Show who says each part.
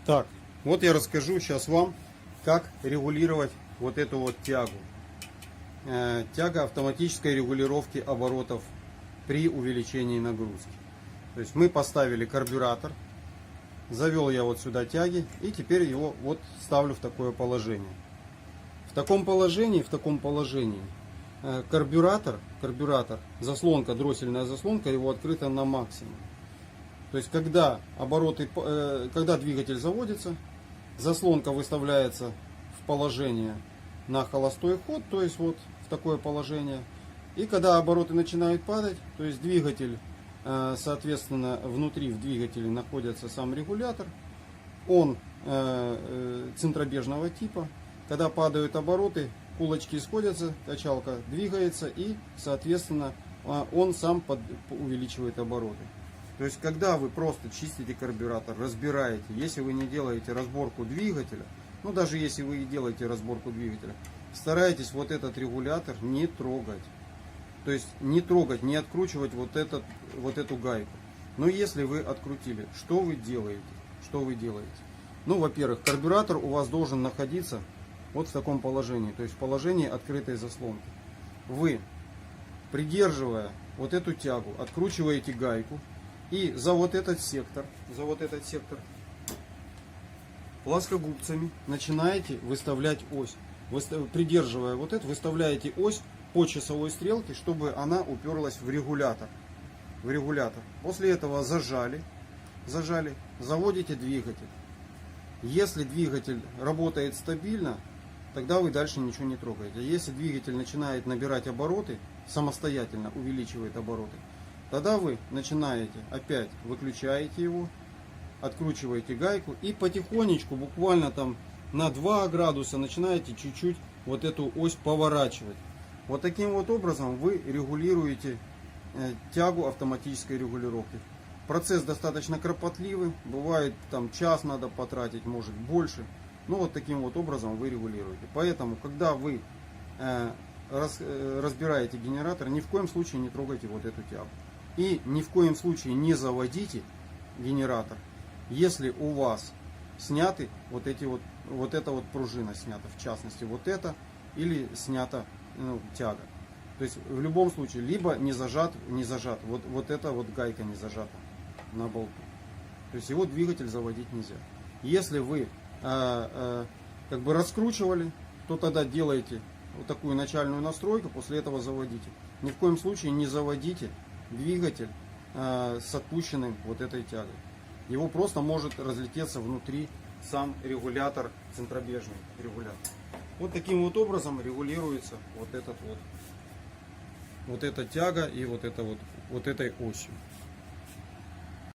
Speaker 1: Так, вот я расскажу сейчас вам, как регулировать вот эту вот тягу. Тяга автоматической регулировки оборотов при увеличении нагрузки. То есть мы поставили карбюратор, завел я вот сюда тяги и теперь его вот ставлю в такое положение. В таком положении карбюратор, заслонка, дроссельная заслонка его открыта на максимум. То есть когда двигатель заводится, заслонка выставляется в положение на холостой ход, то есть вот в такое положение. И когда обороты начинают падать, то есть двигатель, соответственно, внутри в двигателе находится сам регулятор, он центробежного типа. Когда падают обороты, кулачки сходятся, качалка двигается и, соответственно, он сам увеличивает обороты. То есть, когда вы просто чистите карбюратор, разбираете, если вы не делаете разборку двигателя, ну даже если вы и делаете разборку двигателя, старайтесь вот этот регулятор не трогать. То есть не трогать, не откручивать вот эту гайку. Но если вы открутили, что вы делаете? Ну, во-первых, карбюратор у вас должен находиться вот в таком положении, то есть в положении открытой заслонки. Вы, придерживая вот эту тягу, откручиваете гайку и за вот этот сектор плоскогубцами начинаете выставлять ось. Придерживая вот это, выставляете ось по часовой стрелке, чтобы она уперлась в регулятор. После этого зажали, заводите двигатель. Если двигатель работает стабильно, тогда вы дальше ничего не трогаете. Если двигатель начинает набирать обороты, самостоятельно увеличивает обороты, тогда вы начинаете, опять выключаете его, откручиваете гайку и потихонечку, буквально там на 2 градуса начинаете чуть-чуть вот эту ось поворачивать. Вот таким вот образом вы регулируете тягу автоматической регулировки. Процесс достаточно кропотливый, бывает там час надо потратить, может больше. Но вот таким вот образом вы регулируете. Поэтому, когда вы разбираете генератор, ни в коем случае не трогайте вот эту тягу. И ни в коем случае не заводите генератор, если у вас сняты вот эта вот пружина снята, в частности вот это, или снята тяга. То есть в любом случае, либо не зажат, вот эта вот гайка не зажата на болту. То есть его двигатель заводить нельзя. Если вы как бы раскручивали, то тогда делаете вот такую начальную настройку, после этого заводите. Ни в коем случае не заводите двигатель с отпущенным вот этой тягой. Его просто может разлететься внутри сам регулятор, центробежный регулятор. Вот таким вот образом регулируется вот эта тяга и вот этой осью.